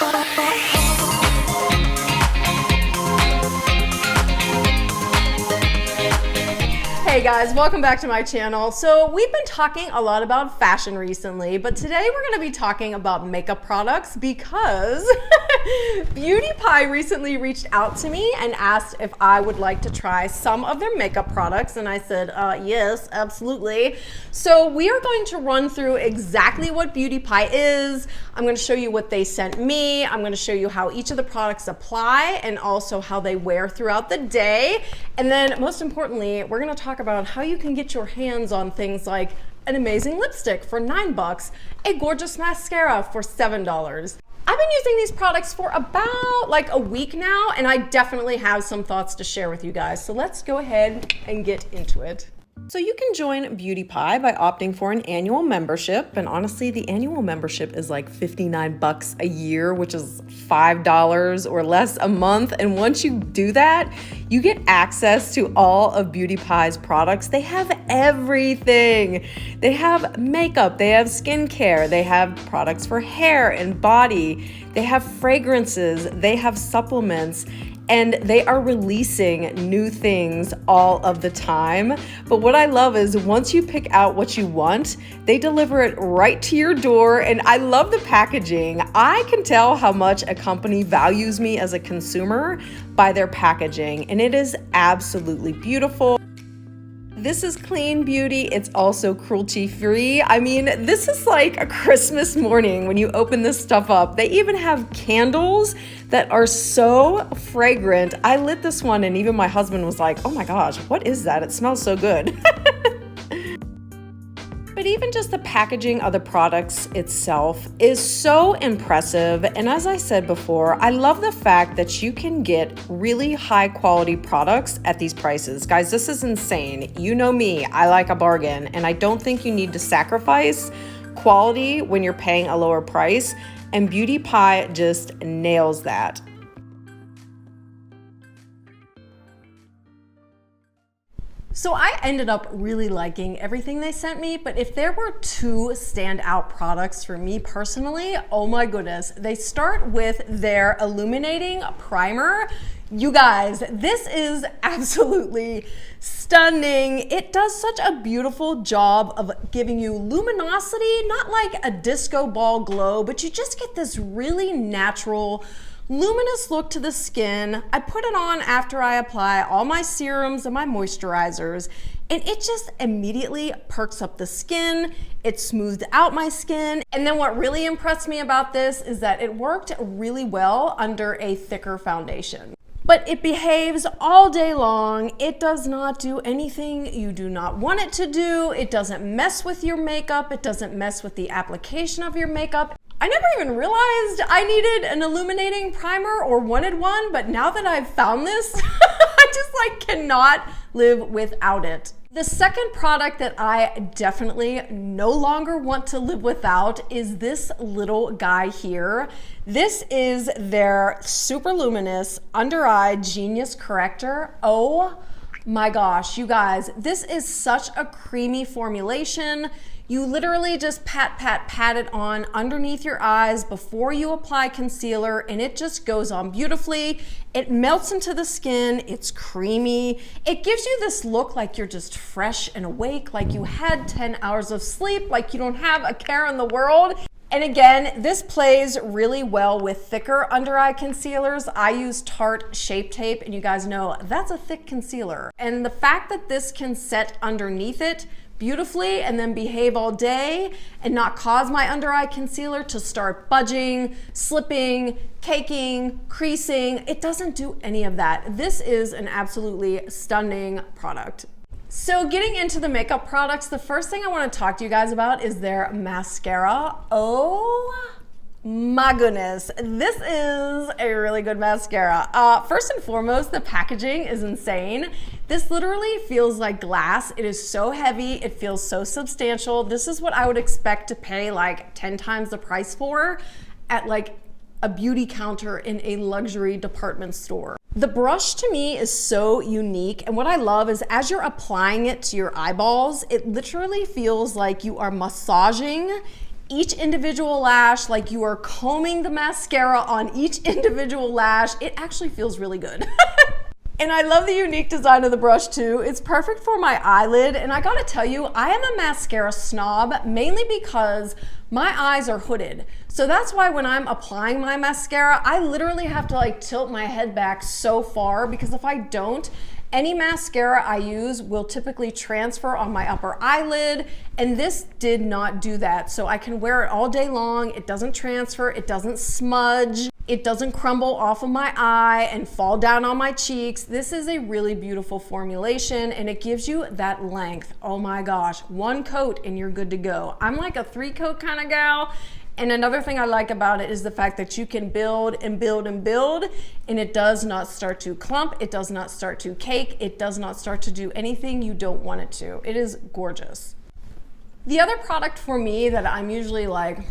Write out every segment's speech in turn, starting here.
Hey guys, welcome back to my channel. So we've been talking a lot about fashion recently, but today we're going to be talking about makeup products because Beauty Pie recently reached out to me and asked if I would like to try some of their makeup products, and I said, yes, absolutely. So we are going to run through exactly what Beauty Pie is. I'm going to show you what they sent me. I'm going to show you how each of the products apply and also how they wear throughout the day. And then most importantly, we're going to talk about how you can get your hands on things like an amazing lipstick for $9, a gorgeous mascara for $7. I've been using these products for about like a week now, and I definitely have some thoughts to share with you guys. So let's go ahead and get into it. So you can join Beauty Pie by opting for an annual membership, and honestly the annual membership is like $59 a year, which is $5 or less a month. And once you do that, you get access to all of Beauty Pie's products. They have everything. They have makeup, they have skincare, they have products for hair and body, they have fragrances, they have supplements, and they are releasing new things all of the time. But what I love is once you pick out what you want, they deliver it right to your door. And I love the packaging. I can tell how much a company values me as a consumer by their packaging, and it is absolutely beautiful. This is clean beauty. It's also cruelty free. I mean, this is like a Christmas morning when you open this stuff up. They even have candles that are so fragrant. I lit this one and even my husband was like, oh my gosh, what is that? It smells so good. But even just the packaging of the products itself is so impressive. And as I said before, I love the fact that you can get really high quality products at these prices. Guys, this is insane. You know me, I like a bargain, and I don't think you need to sacrifice quality when you're paying a lower price. And Beauty Pie just nails that. So I ended up really liking everything they sent me, but if there were two standout products for me personally, oh my goodness, they start with their illuminating primer. You guys, this is absolutely stunning. It does such a beautiful job of giving you luminosity, not like a disco ball glow, but you just get this really natural luminous look to the skin. I put it on after I apply all my serums and my moisturizers, and it just immediately perks up the skin. It smoothed out my skin. And then what really impressed me about this is that it worked really well under a thicker foundation. But it behaves all day long. It does not do anything you do not want it to do. It doesn't mess with your makeup. It doesn't mess with the application of your makeup. I never even realized I needed an illuminating primer or wanted one, but now that I've found this, I just like cannot live without it. The second product that I definitely no longer want to live without is this little guy here. This is their Superluminous Under Eye Genius Corrector. Oh my gosh, you guys, this is such a creamy formulation. You literally just pat it on underneath your eyes before you apply concealer, and it just goes on beautifully. It melts into the skin, it's creamy. It gives you this look like you're just fresh and awake, like you had 10 hours of sleep, like you don't have a care in the world. And again, this plays really well with thicker under eye concealers. I use Tarte Shape Tape, and you guys know that's a thick concealer. And the fact that this can set underneath it beautifully and then behave all day and not cause my under eye concealer to start budging, slipping, caking, creasing. It doesn't do any of that. This is an absolutely stunning product. So getting into the makeup products, the first thing I want to talk to you guys about is their mascara. Oh my goodness, this is a really good mascara. First and foremost, the packaging is insane. This literally feels like glass. It is so heavy, it feels so substantial. This is what I would expect to pay like 10 times the price for at like a beauty counter in a luxury department store. The brush to me is so unique, and what I love is as you're applying it to your eyeballs, it literally feels like you are massaging each individual lash, like you are combing the mascara on each individual lash. It actually feels really good. And I love the unique design of the brush too. It's perfect for my eyelid. And I gotta tell you, I am a mascara snob, mainly because my eyes are hooded. So that's why when I'm applying my mascara, I literally have to like tilt my head back so far, because if I don't, any mascara I use will typically transfer on my upper eyelid, and this did not do that. So I can wear it all day long. It doesn't transfer, it doesn't smudge, it doesn't crumble off of my eye and fall down on my cheeks. This is a really beautiful formulation, and it gives you that length. Oh my gosh, one coat and you're good to go. I'm like a 3-coat kind of gal. And another thing I like about it is the fact that you can build and build and build, and it does not start to clump, it does not start to cake, it does not start to do anything you don't want it to. It is gorgeous. The other product for me that I'm usually like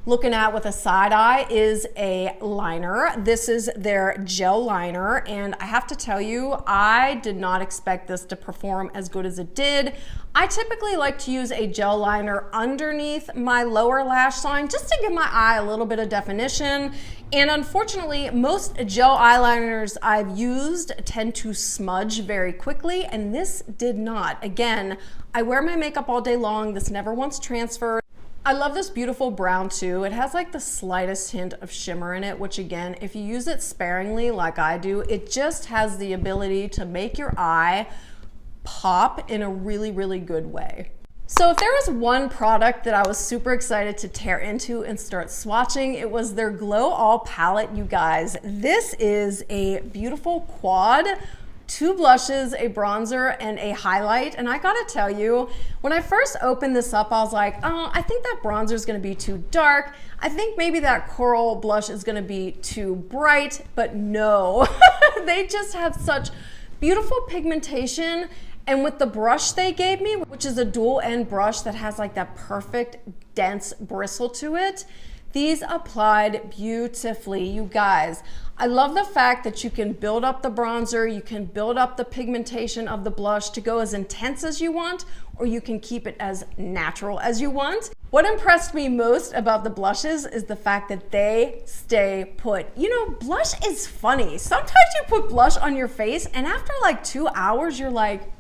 looking at with a side eye is a liner. This is their gel liner, and I have to tell you, I did not expect this to perform as good as it did. I typically like to use a gel liner underneath my lower lash line just to give my eye a little bit of definition. And unfortunately, most gel eyeliners I've used tend to smudge very quickly, and this did not. Again, I wear my makeup all day long. This never once transferred. I love this beautiful brown too. It has like the slightest hint of shimmer in it, which again, if you use it sparingly like I do, it just has the ability to make your eye pop in a really, really good way. So if there was one product that I was super excited to tear into and start swatching, it was their Glow All palette, you guys. This is a beautiful quad, 2 blushes, a bronzer, and a highlight. And I gotta tell you, when I first opened this up, I was like, oh, I think that bronzer is gonna be too dark. I think maybe that coral blush is gonna be too bright, but no. They just have such beautiful pigmentation. And with the brush they gave me, which is a dual end brush that has like that perfect dense bristle to it, these applied beautifully, you guys. I love the fact that you can build up the bronzer, you can build up the pigmentation of the blush to go as intense as you want, or you can keep it as natural as you want. What impressed me most about the blushes is the fact that they stay put. You know, blush is funny. Sometimes you put blush on your face and after like 2 hours, you're like,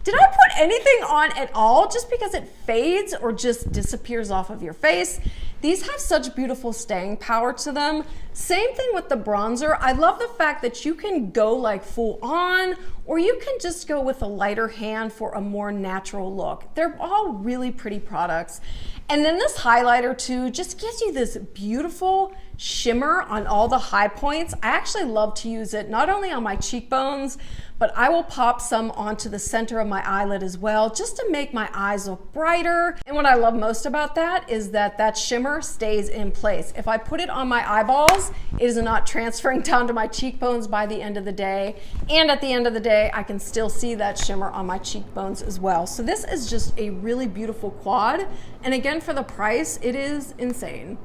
did I put anything on at all? Just because it fades or just disappears off of your face. These have such beautiful staying power to them. Same thing with the bronzer. I love the fact that you can go like full on, or you can just go with a lighter hand for a more natural look. They're all really pretty products. And then this highlighter too just gives you this beautiful shimmer on all the high points. I actually love to use it not only on my cheekbones, but I will pop some onto the center of my eyelid as well, just to make my eyes look brighter. And what I love most about that is that that shimmer stays in place. If I put it on my eyeballs, it is not transferring down to my cheekbones by the end of the day. And at the end of the day, I can still see that shimmer on my cheekbones as well. So this is just a really beautiful quad. And again, for the price, it is insane.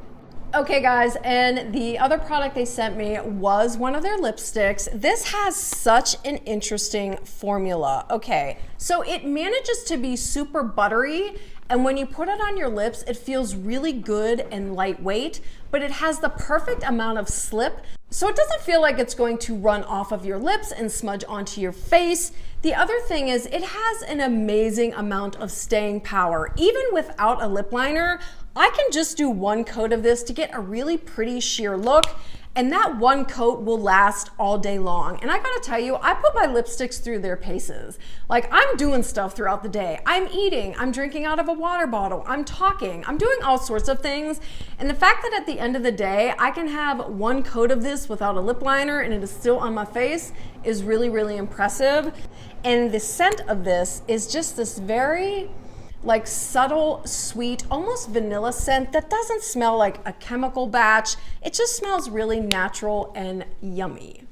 Okay guys, and the other product they sent me was one of their lipsticks. This has such an interesting formula. Okay, so it manages to be super buttery, and when you put it on your lips, it feels really good and lightweight, but it has the perfect amount of slip, so it doesn't feel like it's going to run off of your lips and smudge onto your face. The other thing is it has an amazing amount of staying power. Even without a lip liner, I can just do 1 coat of this to get a really pretty sheer look, and that 1 coat will last all day long. And I gotta tell you, I put my lipsticks through their paces. Like, I'm doing stuff throughout the day. I'm eating, I'm drinking out of a water bottle, I'm talking, I'm doing all sorts of things. And the fact that at the end of the day, I can have 1 coat of this without a lip liner and it is still on my face is really, really impressive. And the scent of this is just this very like subtle, sweet, almost vanilla scent that doesn't smell like a chemical batch. It just smells really natural and yummy.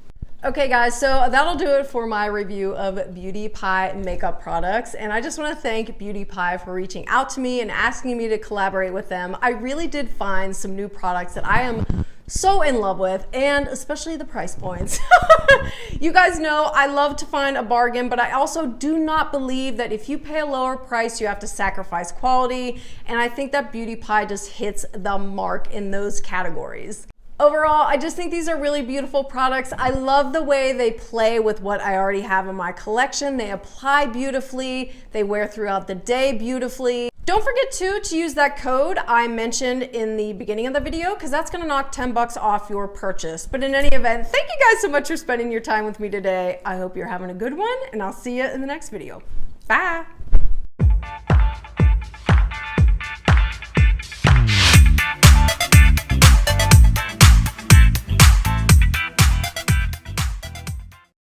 Okay guys, so that'll do it for my review of Beauty Pie makeup products. And I just want to thank Beauty Pie for reaching out to me and asking me to collaborate with them. I really did find some new products that I am so in love with, and especially the price points. You guys know I love to find a bargain, but I also do not believe that if you pay a lower price, you have to sacrifice quality. And I think that Beauty Pie just hits the mark in those categories. Overall, I just think these are really beautiful products. I love the way they play with what I already have in my collection. They apply beautifully. They wear throughout the day beautifully. Don't forget to use that code I mentioned in the beginning of the video, because that's gonna knock 10 bucks off your purchase. But in any event, thank you guys so much for spending your time with me today. I hope you're having a good one, and I'll see you in the next video. Bye.